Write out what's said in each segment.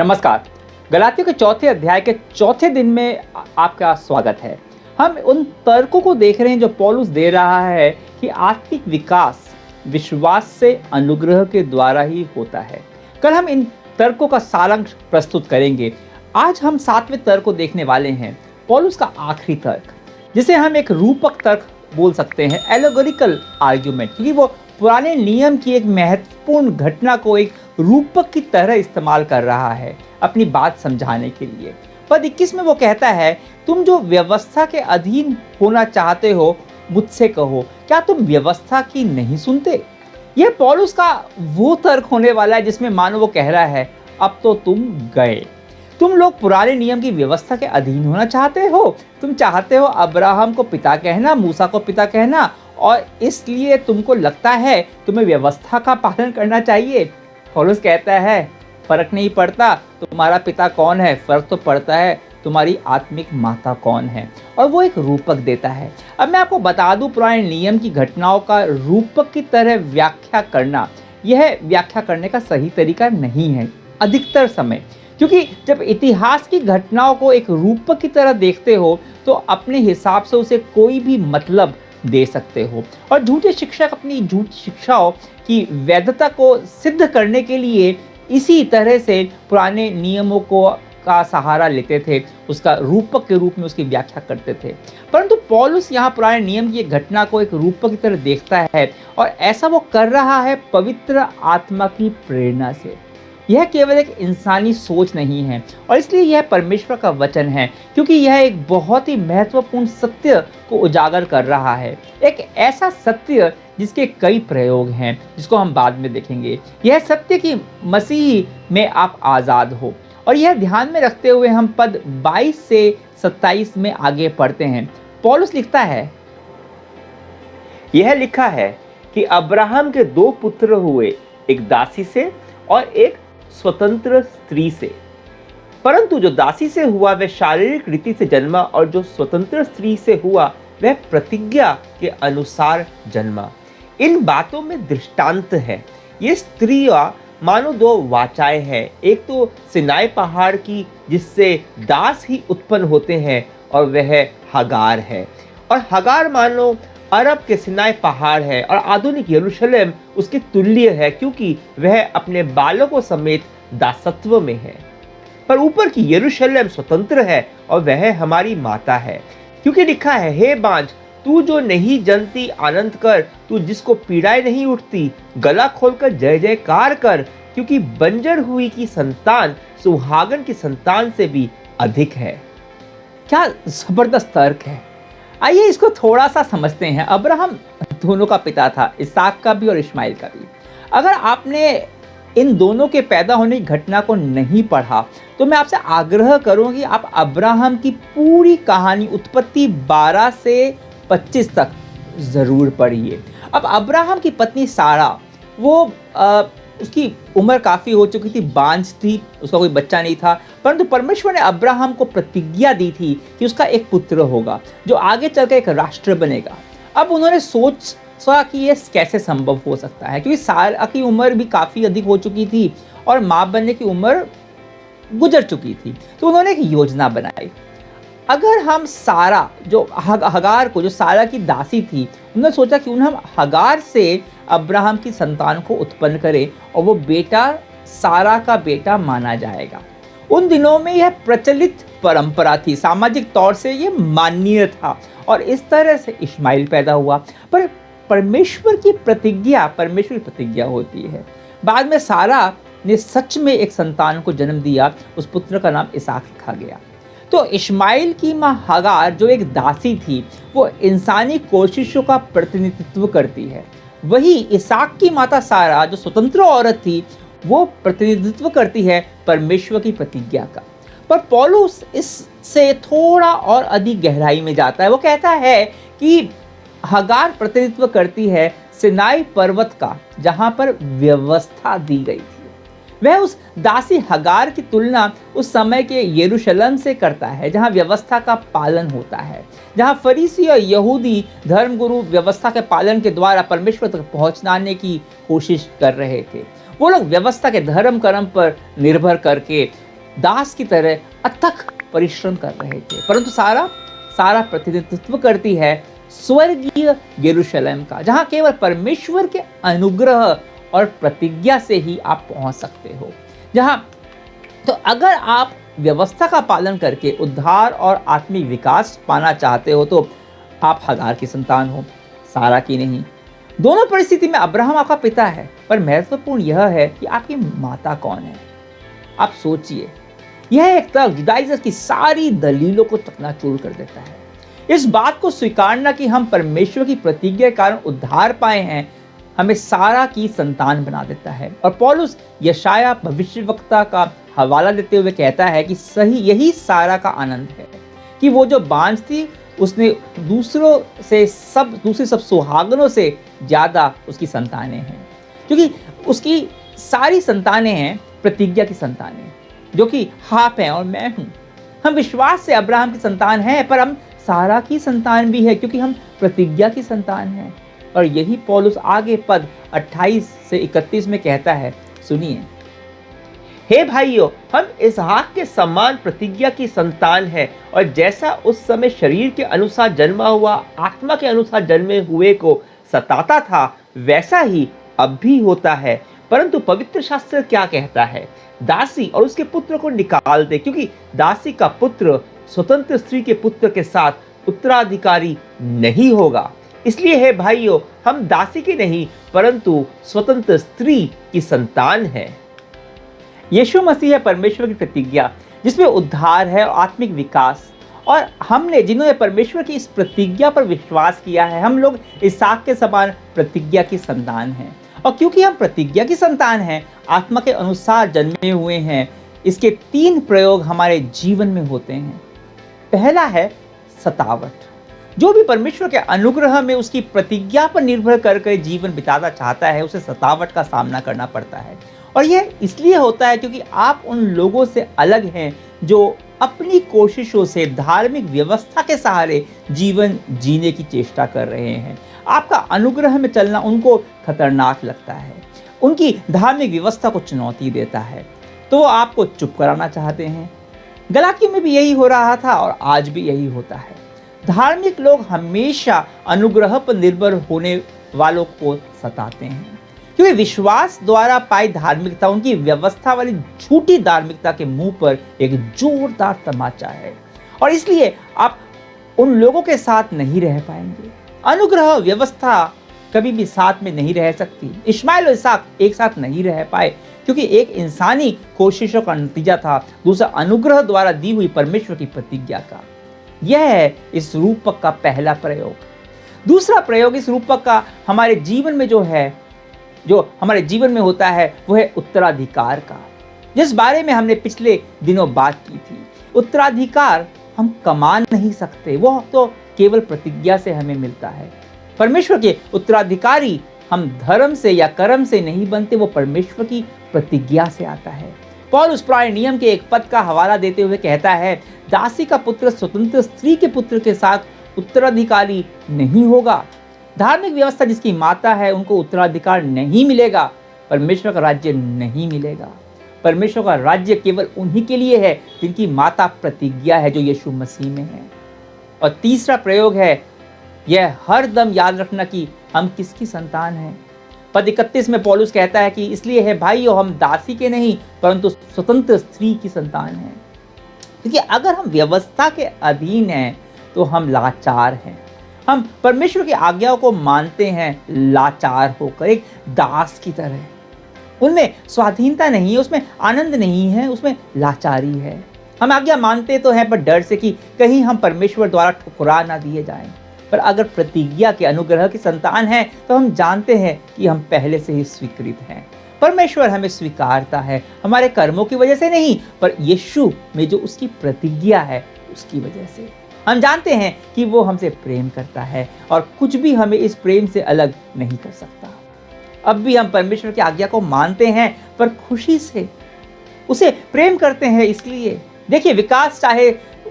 नमस्कार। गलातियों के चौथे अध्याय के चौथे दिन में आपका स्वागत है। हम उन तर्कों को देख रहे हैं जो पौलुस दे रहा है कि आत्मिक विकास विश्वास से अनुग्रह के द्वारा ही होता है। कल हम इन तर्कों का सारांश प्रस्तुत करेंगे। आज हम 7वें तर्क को देखने वाले हैं, पौलुस का आखिरी तर्क, जिसे हम एक रूपक तर्क बोल सकते हैं, एलोगोरिकल आर्ग्यूमेंट, क्योंकि वो पुराने नियम की एक महत्वपूर्ण घटना को एक रूपक की तरह इस्तेमाल कर रहा है अपनी बात समझाने के लिए। पद 21 में वो कहता है, तुम जो व्यवस्था के अधीन होना चाहते हो मुझसे कहो, क्या तुम व्यवस्था की नहीं सुनते? यह पौलुस का वो तर्क होने वाला है जिसमें मानो वो कह रहा है, अब तो तुम गए, तुम लोग पुराने नियम की व्यवस्था के अधीन होना चाहते हो। तुम चाहते हो अब्राहम को पिता कहना, मूसा को पिता कहना, और इसलिए तुमको लगता है तुम्हें व्यवस्था का पालन करना चाहिए। पौलुस कहता है, फर्क नहीं पड़ता तुम्हारा पिता कौन है, फर्क तो पड़ता है तुम्हारी आत्मिक माता कौन है। और वो एक रूपक देता है। अब मैं आपको बता दूं, पुराने नियम की घटनाओं का रूपक की तरह व्याख्या करना, यह व्याख्या करने का सही तरीका नहीं है अधिकतर समय, क्योंकि जब इतिहास की घटनाओं को एक रूपक की तरह देखते हो तो अपने हिसाब से उसे कोई भी मतलब दे सकते हो। और झूठे शिक्षक अपनी झूठी शिक्षाओं की वैधता को सिद्ध करने के लिए इसी तरह से पुराने नियमों को का सहारा लेते थे, उसका रूपक के रूप में उसकी व्याख्या करते थे। परंतु पौलुस यहाँ पुराने नियम की एक घटना को एक रूपक की तरह देखता है, और ऐसा वो कर रहा है पवित्र आत्मा की प्रेरणा से। यह केवल एक इंसानी सोच नहीं है, और इसलिए यह परमेश्वर का वचन है, क्योंकि यह एक बहुत ही महत्वपूर्ण सत्य को उजागर कर रहा है। एक ऐसा सत्य जिसके कई प्रयोग हैं, जिसको हम बाद में देखेंगे। यह सत्य कि मसीह में आप आज़ाद हो। और यह ध्यान में रखते हुए हम पद 22 से 27 में आगे पढ़ते हैं। पौलुस लिखता है, यह लिखा है कि अब्राहम के 2 पुत्र हुए, एक दासी से और एक स्वतंत्र स्त्री से। परंतु जो दासी से हुआ वह शारीरिक रीति से जन्मा, और जो स्वतंत्र स्त्री से हुआ वह प्रतिज्ञा के अनुसार जन्मा। इन बातों में दृष्टांत है। ये स्त्रियां मानो 2 वाचाएं हैं, एक तो सिनाई पहाड़ की जिससे दास ही उत्पन्न होते हैं, और वह हगार है। और हगार मानो अरब के सिनाई पहाड़ है, और आधुनिक यरूशलेम उसके तुल्य है, क्योंकि वह अपने बालकों समेत दासत्व में है। पर ऊपर की यरूशलेम स्वतंत्र है, और वह हमारी माता है, क्योंकि लिखा है, हे बांझ, तू जो नहीं जनती आनंद कर, तू जिसको पीड़ाएं नहीं उठती, गला खोलकर जय जयकार कर, क्योंकि बंजर हुई की संतान सुहागन की संतान से भी अधिक है। क्या जबरदस्त तर्क है। आइए इसको थोड़ा सा समझते हैं। अब्राहम दोनों का पिता था, इसहाक का भी और इस्माइल का भी। अगर आपने इन दोनों के पैदा होने की घटना को नहीं पढ़ा तो मैं आपसे आग्रह करूं कि आप अब्राहम की पूरी कहानी उत्पत्ति 12 से 25 तक ज़रूर पढ़िए। अब अब्राहम की पत्नी सारा, वो उसकी उम्र काफ़ी हो चुकी थी, बांझ थी, उसका कोई बच्चा नहीं था, परंतु परमेश्वर ने अब्राहम को प्रतिज्ञा दी थी कि उसका एक पुत्र होगा जो आगे चलकर एक राष्ट्र बनेगा। अब उन्होंने सोचा कि ये कैसे संभव हो सकता है, क्योंकि सारा की उम्र भी काफ़ी अधिक हो चुकी थी और माँ बनने की उम्र गुजर चुकी थी। तो उन्होंने एक योजना बनाई। अगर हम सारा जो हगार को, जो सारा की दासी थी, उन्होंने सोचा कि उन्हें हम हगार से अब्राहम की संतान को उत्पन्न करें और वो बेटा सारा का बेटा माना जाएगा। उन दिनों में यह प्रचलित परंपरा थी, सामाजिक तौर से ये मान्य था, और इस तरह से इस्माइल पैदा हुआ। पर परमेश्वर की प्रतिज्ञा होती है। बाद में सारा ने सच में एक संतान को जन्म दिया, उस पुत्र का नाम इसहाक रखा गया। तो इस्माइल की माँ हगार जो एक दासी थी, वो इंसानी कोशिशों का प्रतिनिधित्व करती है। वही इसहाक की माता सारा जो स्वतंत्र औरत थी, वो प्रतिनिधित्व करती है परमेश्वर की प्रतिज्ञा का। पर पौलुस इससे थोड़ा और अधिक गहराई में जाता है। वो कहता है कि हगार प्रतिनिधित्व करती है सिनाई पर्वत का, जहाँ पर व्यवस्था दी गई थी। वह उस दासी हगार की तुलना उस समय के यरूशलेम से करता है, जहाँ व्यवस्था का पालन होता है, जहाँ फरीसी और यहूदी धर्मगुरु व्यवस्था के पालन के द्वारा परमेश्वर तक पहुँचाने की कोशिश कर रहे थे। वो लोग व्यवस्था के धर्म कर्म पर निर्भर करके दास की तरह अथक परिश्रम कर रहे थे, परंतु सारा प्रतिनिधित्व करती है स्वर्गीय यरूशलेम का, जहां केवल परमेश्वर के अनुग्रह और प्रतिज्ञा से ही आप पहुंच सकते हो। तो अगर आप व्यवस्था का पालन करके उद्धार और आत्मिक विकास पाना चाहते हो तो आप हगार की संतान हो, सारा की नहीं। दोनों परिस्थिति में अब्राहम आपका पिता है, पर महत्वपूर्ण यह है कि आपकी माता कौन है। आप सोचिए, यह एक तरफ जुडाइजर की सारी दलीलों को चकनाचूर कर देता है। इस बात को स्वीकारना कि हम परमेश्वर की प्रतिज्ञा के कारण उद्धार पाए हैं हमें सारा की संतान बना देता है। और पौलुस यशाया भविष्यवक्ता का हवाला देते हुए कहता है कि सही यही सारा का आनंद है कि वो जो बांझ थी उसने दूसरी सब सुहागनों से ज्यादा उसकी संतानें हैं, क्योंकि उसकी सारी संतानें हैं प्रतिज्ञा की संतानें, जो कि आप हैं और मैं हूं। हम विश्वास से अब्राहम की संतान हैं, पर हम सारा की संतान भी है क्योंकि हम प्रतिज्ञा की संतान हैं। और यही पौलुस आगे पद 28 से 31 में कहता है, सुनिए, हे भाइयों, हम इसहाक के समान प्रतिज्ञा की संतान है, और जैसा उस समय शरीर के अनुसार जन्मा हुआ आत्मा के अनुसार जन्मे हुए को सताता था, वैसा ही अब भी होता है। परंतु पवित्र शास्त्र क्या कहता है? दासी और उसके पुत्र को निकाल दे, क्योंकि दासी का पुत्र स्वतंत्र स्त्री के पुत्र के साथ उत्तराधिकारी नहीं होगा। इसलिए हे भाइयों, हम दासी की नहीं परंतु स्वतंत्र स्त्री की संतान है। यीशु मसीह है परमेश्वर की प्रतिज्ञा, जिसमें उद्धार है और आत्मिक विकास। और हमने जिन्होंने परमेश्वर की इस प्रतिज्ञा पर विश्वास किया है, हम लोग इसहाक के समान प्रतिज्ञा की संतान हैं। और क्योंकि हम प्रतिज्ञा की संतान हैं, आत्मा के अनुसार जन्मे हुए हैं, इसके 3 प्रयोग हमारे जीवन में होते हैं। पहला है सतावट। जो भी परमेश्वर के अनुग्रह में उसकी प्रतिज्ञा पर निर्भर करके जीवन बिताना चाहता है, उसे सतावट का सामना करना पड़ता है। और यह इसलिए होता है क्योंकि आप उन लोगों से अलग हैं जो अपनी कोशिशों से धार्मिक व्यवस्था के सहारे जीवन जीने की चेष्टा कर रहे हैं। आपका अनुग्रह में चलना उनको खतरनाक लगता है, उनकी धार्मिक व्यवस्था को चुनौती देता है, तो वो आपको चुप कराना चाहते हैं। गलातियों में भी यही हो रहा था और आज भी यही होता है। धार्मिक लोग हमेशा अनुग्रह पर निर्भर होने वालों को सताते हैं, क्योंकि विश्वास द्वारा पाई धार्मिकता उनकी व्यवस्था वाली झूठी धार्मिकता के मुंह पर एक जोरदार तमाचा है। और इसलिए आप उन लोगों के साथ नहीं रह पाएंगे। अनुग्रह व्यवस्था कभी भी साथ में नहीं रह सकती। इश्माइल और इसहाक एक साथ नहीं रह पाए, क्योंकि एक इंसानी कोशिशों का नतीजा था, दूसरा अनुग्रह द्वारा दी हुई परमेश्वर की प्रतिज्ञा का। यह है इस रूपक का पहला प्रयोग। दूसरा प्रयोग इस रूपक का हमारे जीवन में जो हमारे जीवन में होता है, वो है उत्तराधिकार का, जिस बारे में हमने पिछले दिनों बात की थी। उत्तराधिकार हम कमा नहीं सकते, वो तो केवल प्रतिज्ञा से हमें मिलता है। परमेश्वर के उत्तराधिकारी हम धर्म से या कर्म से नहीं बनते, वो परमेश्वर की प्रतिज्ञा से आता है। पौलुस पुराने नियम के एक पद का हवाला देते हुए कहता है, दासी का पुत्र स्वतंत्र स्त्री के पुत्र के साथ उत्तराधिकारी नहीं होगा। धार्मिक व्यवस्था जिसकी माता है, उनको उत्तराधिकार नहीं मिलेगा, परमेश्वर का राज्य नहीं मिलेगा। परमेश्वर का राज्य केवल उन्हीं के लिए है जिनकी माता प्रतिज्ञा है, जो यीशु मसीह में है। और तीसरा प्रयोग है, यह हर दम याद रखना कि हम किसकी संतान हैं। पद 31 में पौलुस कहता है कि इसलिए है भाइयों, हम दासी के नहीं परंतु स्वतंत्र स्त्री की संतान हैं। क्योंकि अगर हम व्यवस्था के अधीन हैं तो हम लाचार हैं। हम परमेश्वर की आज्ञाओं को मानते हैं लाचार होकर, एक दास की तरह। उनमें स्वाधीनता नहीं है, उसमें आनंद नहीं है, उसमें लाचारी है। हम आज्ञा मानते तो हैं, पर डर से कि कहीं हम परमेश्वर द्वारा ठुकरा ना दिए जाएं। पर अगर प्रतिज्ञा के अनुग्रह की संतान हैं, तो हम जानते हैं कि हम पहले से ही स्वीकृत हैं। परमेश्वर हमें स्वीकारता है, हमारे कर्मों की वजह से नहीं, पर यीशु में जो उसकी प्रतिज्ञा है उसकी वजह से। हम जानते हैं कि वो हमसे प्रेम करता है और कुछ भी हमें इस प्रेम से अलग नहीं कर सकता। अब भी हम परमेश्वर की आज्ञा को मानते हैं, पर खुशी से उसे प्रेम करते हैं। इसलिए देखिए, विकास चाहे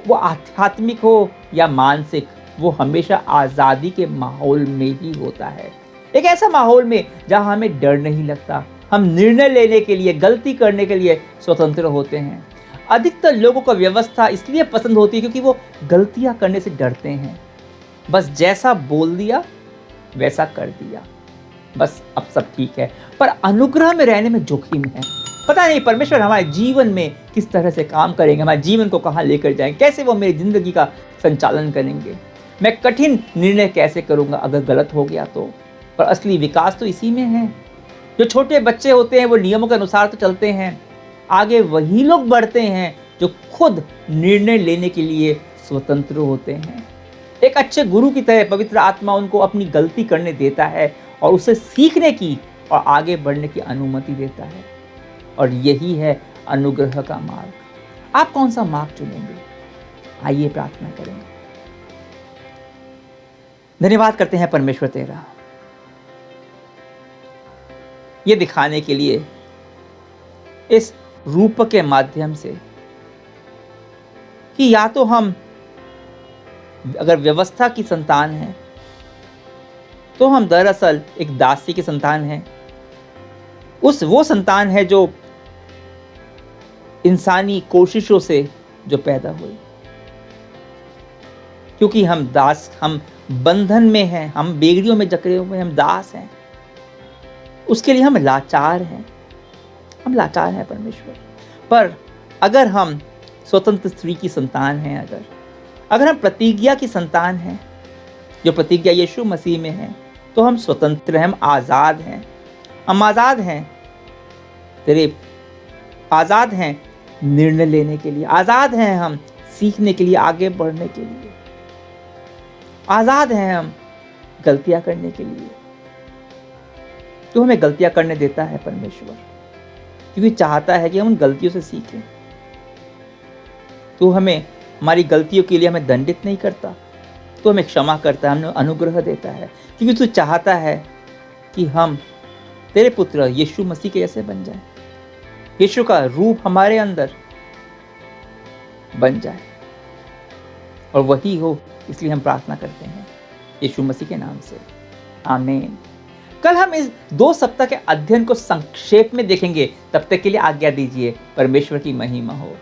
वो आध्यात्मिक हो या मानसिक, वो हमेशा आज़ादी के माहौल में ही होता है। एक ऐसा माहौल में जहां हमें डर नहीं लगता, हम निर्णय लेने के लिए, गलती करने के लिए स्वतंत्र होते हैं। अधिकतर लोगों को व्यवस्था इसलिए पसंद होती है क्योंकि वो गलतियां करने से डरते हैं। बस जैसा बोल दिया वैसा कर दिया, बस अब सब ठीक है। पर अनुग्रह में रहने में जोखिम है। पता नहीं परमेश्वर हमारे जीवन में किस तरह से काम करेंगे, हमारे जीवन को कहाँ लेकर जाएंगे, कैसे वो मेरी जिंदगी का संचालन करेंगे। मैं कठिन निर्णय कैसे करूंगा अगर गलत हो गया तो। पर असली विकास तो इसी में है। जो छोटे बच्चे होते हैं वो नियमों के अनुसार तो चलते हैं, आगे वही लोग बढ़ते हैं जो खुद निर्णय लेने के लिए स्वतंत्र होते हैं। एक अच्छे गुरु की तरह पवित्र आत्मा उनको अपनी गलती करने देता है और उसे सीखने की और आगे बढ़ने की अनुमति देता है। और यही है अनुग्रह का मार्ग। आप कौन सा मार्ग चुनेंगे? आइए प्रार्थना करेंगे। धन्यवाद करते हैं परमेश्वर तेरा, ये दिखाने के लिए इस रूप के माध्यम से कि या तो हम अगर व्यवस्था की संतान हैं तो हम दरअसल एक दासी की संतान हैं। वो संतान है जो इंसानी कोशिशों से जो पैदा हुई, क्योंकि हम बंधन में हैं, हम बेगड़ियों में जकड़े हुए, हम दास हैं। उसके लिए हम लाचार हैं परमेश्वर। पर अगर हम स्वतंत्र स्त्री की संतान हैं, अगर हम प्रतिज्ञा की संतान हैं, जो प्रतिज्ञा यीशु मसीह में है, तो हम स्वतंत्र हैं, हम आज़ाद हैं। हम आज़ाद हैं तेरे, आज़ाद हैं निर्णय लेने के लिए, आज़ाद हैं हम सीखने के लिए, आगे बढ़ने के लिए, आज़ाद हैं हम गलतियां करने के लिए। तो हमें गलतियां करने देता है परमेश्वर, क्योंकि चाहता है कि हम उन गलतियों से सीखें। तो हमें हमारी गलतियों के लिए हमें दंडित नहीं करता, तो हमें क्षमा करता है, हमें अनुग्रह देता है, क्योंकि तू चाहता है कि हम तेरे पुत्र यीशु मसीह के जैसे बन जाए, यीशु का रूप हमारे अंदर बन जाए और वही हो। इसलिए हम प्रार्थना करते हैं यीशु मसीह के नाम से, आमीन। कल हम इस 2 सप्ताह के अध्ययन को संक्षेप में देखेंगे। तब तक के लिए आज्ञा दीजिए। परमेश्वर की महिमा हो।